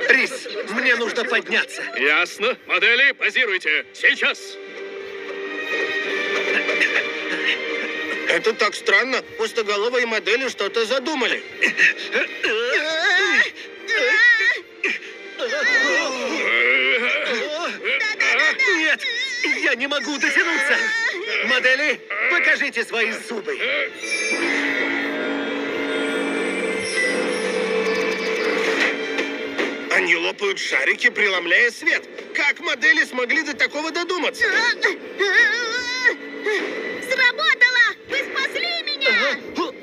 Рис, мне нужно подняться. Ясно. Модели, позируйте. Сейчас. Это так странно. Пустоголовые модели что-то задумали. Нет, я не могу дотянуться. Модели, покажите свои зубы. Они лопают шарики, преломляя свет. Как модели смогли до такого додуматься? Сработало! Вы спасли меня! Том!